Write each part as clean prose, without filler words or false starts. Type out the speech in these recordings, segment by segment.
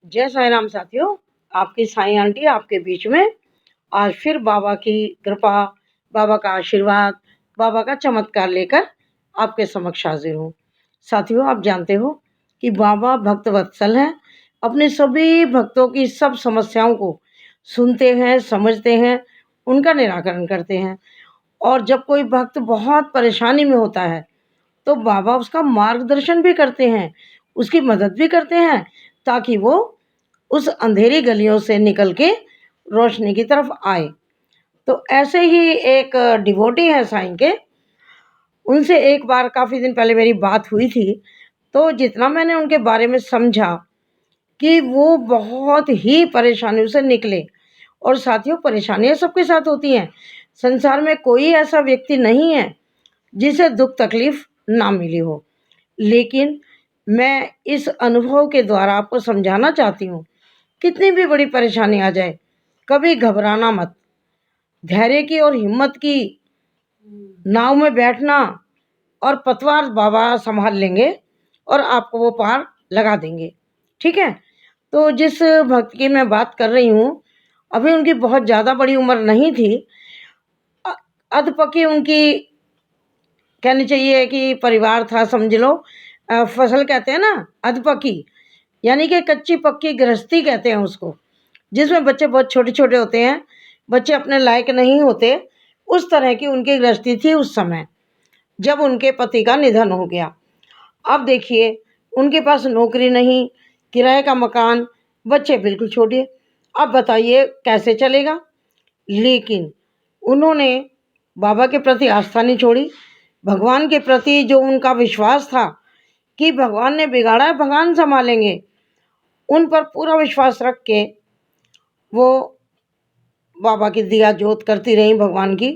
जय साईं राम साथियों, आपकी साईं आंटी आपके बीच में आज फिर बाबा की कृपा, बाबा का आशीर्वाद, बाबा का चमत्कार लेकर आपके समक्ष हाजिर हूँ। साथियों, आप जानते हो कि बाबा भक्त वत्सल हैं, अपने सभी भक्तों की सब समस्याओं को सुनते हैं, समझते हैं, उनका निराकरण करते हैं। और जब कोई भक्त बहुत परेशानी में होता है, तो बाबा उसका मार्गदर्शन भी करते हैं, उसकी मदद भी करते हैं, ताकि वो उस अंधेरी गलियों से निकल के रोशनी की तरफ आए। तो ऐसे ही एक डिवोटी है साईं के, उनसे एक बार काफ़ी दिन पहले मेरी बात हुई थी। तो जितना मैंने उनके बारे में समझा कि वो बहुत ही परेशानियों से निकले। और साथियों, परेशानियाँ सबके साथ होती हैं। संसार में कोई ऐसा व्यक्ति नहीं है जिसे दुख तकलीफ ना मिली हो। लेकिन मैं इस अनुभव के द्वारा आपको समझाना चाहती हूँ, कितनी भी बड़ी परेशानी आ जाए, कभी घबराना मत। धैर्य की और हिम्मत की नाव में बैठना, और पतवार बाबा संभाल लेंगे और आपको वो पार लगा देंगे। ठीक है? तो जिस भक्त की मैं बात कर रही हूँ, अभी उनकी बहुत ज़्यादा बड़ी उम्र नहीं थी। अधपकी उनकी कहनी चाहिए कि परिवार था, समझ लो। फसल कहते हैं ना, अधपकी, यानी कि कच्ची पक्की गृहस्थी कहते हैं उसको, जिसमें बच्चे बहुत छोटे-छोटे होते हैं, बच्चे अपने लायक नहीं होते। उस तरह की उनकी गृहस्थी थी उस समय, जब उनके पति का निधन हो गया। अब देखिए, उनके पास नौकरी नहीं, किराए का मकान, बच्चे बिल्कुल छोटे। अब बताइए कैसे चलेगा? लेकिन उन्होंने बाबा के प्रति आस्था नहीं छोड़ी। भगवान के प्रति जो उनका विश्वास था कि भगवान ने बिगाड़ा है, भगवान सँभालेंगे, उन पर पूरा विश्वास रख के वो बाबा की दिया जोत करती रहीं, भगवान की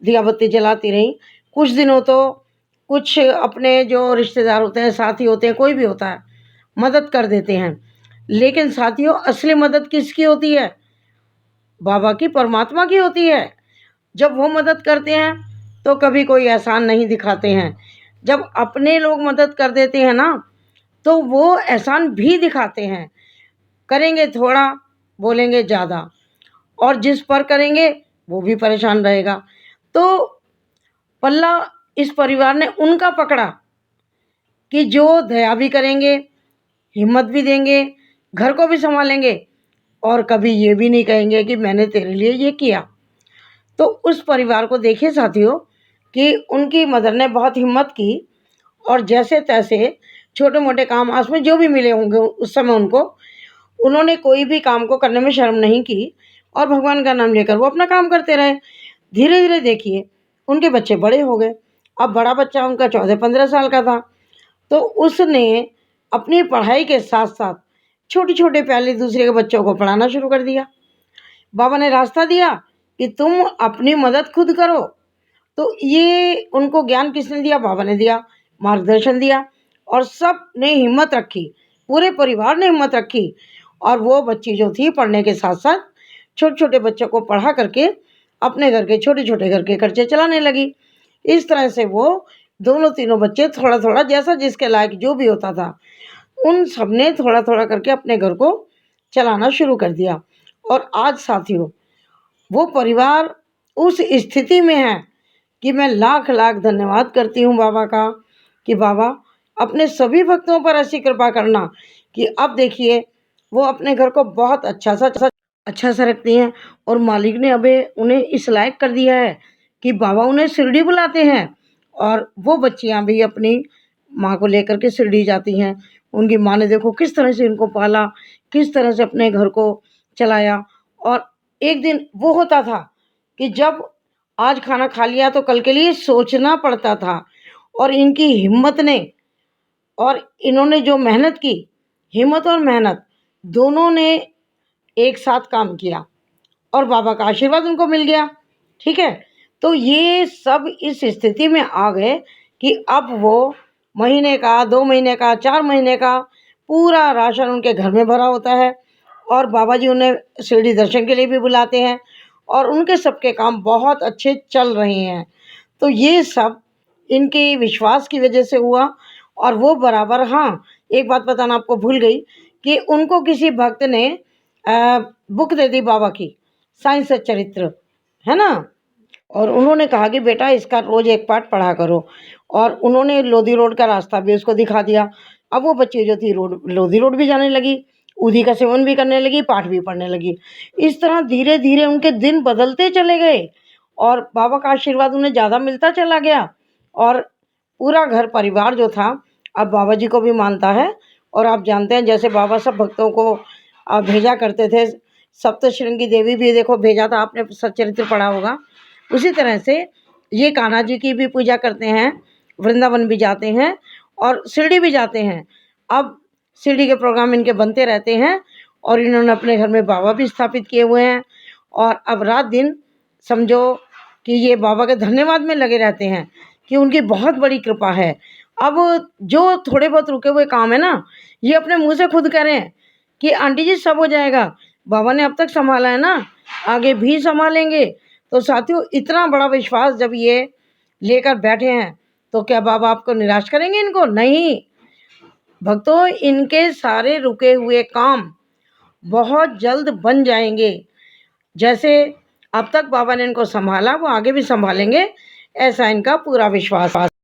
दिया बत्ती जलाती रहीं। कुछ दिनों तो कुछ अपने जो रिश्तेदार होते हैं, साथी होते हैं, कोई भी होता है, मदद कर देते हैं। लेकिन साथियों, असली मदद किसकी होती है? बाबा की, परमात्मा की होती है। जब वो मदद करते हैं तो कभी कोई एहसान नहीं दिखाते हैं। जब अपने लोग मदद कर देते हैं ना, तो वो एहसान भी दिखाते हैं। करेंगे थोड़ा, बोलेंगे ज़्यादा, और जिस पर करेंगे वो भी परेशान रहेगा। तो पल्ला इस परिवार ने उनका पकड़ा कि जो दया भी करेंगे, हिम्मत भी देंगे, घर को भी सँभालेंगे, और कभी ये भी नहीं कहेंगे कि मैंने तेरे लिए ये किया। तो उस परिवार को देखिए साथियों, कि उनकी मदर ने बहुत हिम्मत की, और जैसे-तैसे छोटे-मोटे काम आस में जो भी मिले होंगे उस समय उनको, उन्होंने कोई भी काम को करने में शर्म नहीं की, और भगवान का नाम लेकर वो अपना काम करते रहे। धीरे-धीरे देखिए, उनके बच्चे बड़े हो गए। अब बड़ा बच्चा उनका 14-15 साल का था, तो उसने अपनी पढ़ाई के साथ-साथ छोटे-छोटे पहले दूसरे के बच्चों को पढ़ाना शुरू कर दिया। बाबा ने रास्ता दिया कि तुम अपनी मदद खुद करो। तो ये उनको ज्ञान किसने दिया? बाबा ने दिया, मार्गदर्शन दिया, और सब ने हिम्मत रखी, पूरे परिवार ने हिम्मत रखी, और वो बच्ची जो थी पढ़ने के साथ-साथ छोटे-छोटे बच्चों को पढ़ा करके अपने घर के छोटे-छोटे घर के खर्चे चलाने लगी। इस तरह से वो दोनों तीनों बच्चे थोड़ा-थोड़ा, जैसा जिसके लायक जो भी होता था, उन सब ने थोड़ा-थोड़ा करके अपने घर को चलाना शुरू कर दिया। और आज साथियों, वो परिवार उस स्थिति में है कि मैं लाख-लाख धन्यवाद करती हूँ बाबा का, कि बाबा अपने सभी भक्तों पर ऐसी कृपा करना कि अब देखिए वो अपने घर को बहुत अच्छा सा रखती हैं। और मालिक ने अभी उन्हें इस लायक कर दिया है कि बाबा उन्हें शिरडी बुलाते हैं, और वो बच्चियाँ भी अपनी माँ को लेकर के शिरडी जाती हैं। उनकी माँ ने देखो किस तरह से इनको पाला, किस तरह से अपने घर को चलाया। और एक दिन वो होता था कि जब आज खाना खा लिया तो कल के लिए सोचना पड़ता था, और इनकी हिम्मत ने, और इन्होंने जो मेहनत की, हिम्मत और मेहनत दोनों ने एक साथ काम किया, और बाबा का आशीर्वाद उनको मिल गया। ठीक है? तो ये सब इस स्थिति में आ गए कि अब वो महीने का, 2 महीने का, 4 महीने का पूरा राशन उनके घर में भरा होता है, और बाबा जी उन्हें शिरडी दर्शन के लिए भी बुलाते हैं, और उनके सबके काम बहुत अच्छे चल रहे हैं। तो ये सब इनके विश्वास की वजह से हुआ। और वो बराबर, हाँ, एक बात बताना आपको भूल गई कि उनको किसी भक्त ने बुक दे दी बाबा की, साईं सच्चरित्र, है ना, और उन्होंने कहा कि बेटा इसका रोज़ एक पाठ पढ़ा करो, और उन्होंने लोधी रोड का रास्ता भी उसको दिखा दिया। अब वो बच्ची जो थी लोधी रोड भी जाने लगी, उधी का सेवन भी करने लगी, पाठ भी पढ़ने लगी। इस तरह धीरे धीरे उनके दिन बदलते चले गए और बाबा का आशीर्वाद उन्हें ज़्यादा मिलता चला गया, और पूरा घर परिवार जो था अब बाबा जी को भी मानता है। और आप जानते हैं जैसे बाबा सब भक्तों को भेजा करते थे, सप्तशृंगी देवी भी देखो भेजा था, आपने सच्चरित्र पढ़ा होगा। उसी तरह से ये कान्हा जी की भी पूजा करते हैं, वृंदावन भी जाते हैं और शिरडी भी जाते हैं। अब शिरडी के प्रोग्राम इनके बनते रहते हैं और इन्होंने अपने घर में बाबा भी स्थापित किए हुए हैं, और अब रात दिन समझो कि ये बाबा के धन्यवाद में लगे रहते हैं कि उनकी बहुत बड़ी कृपा है। अब जो थोड़े बहुत रुके हुए काम है ना, ये अपने मुंह से खुद करें कि आंटी जी सब हो जाएगा, बाबा ने अब तक संभाला है ना, आगे भी संभालेंगे। तो साथियों, इतना बड़ा विश्वास जब ये लेकर बैठे हैं तो क्या बाबा आपको निराश करेंगे इनको? नहीं भक्तों, इनके सारे रुके हुए काम बहुत जल्द बन जाएंगे। जैसे अब तक बाबा ने इनको संभाला वो आगे भी संभालेंगे, ऐसा इनका पूरा विश्वास।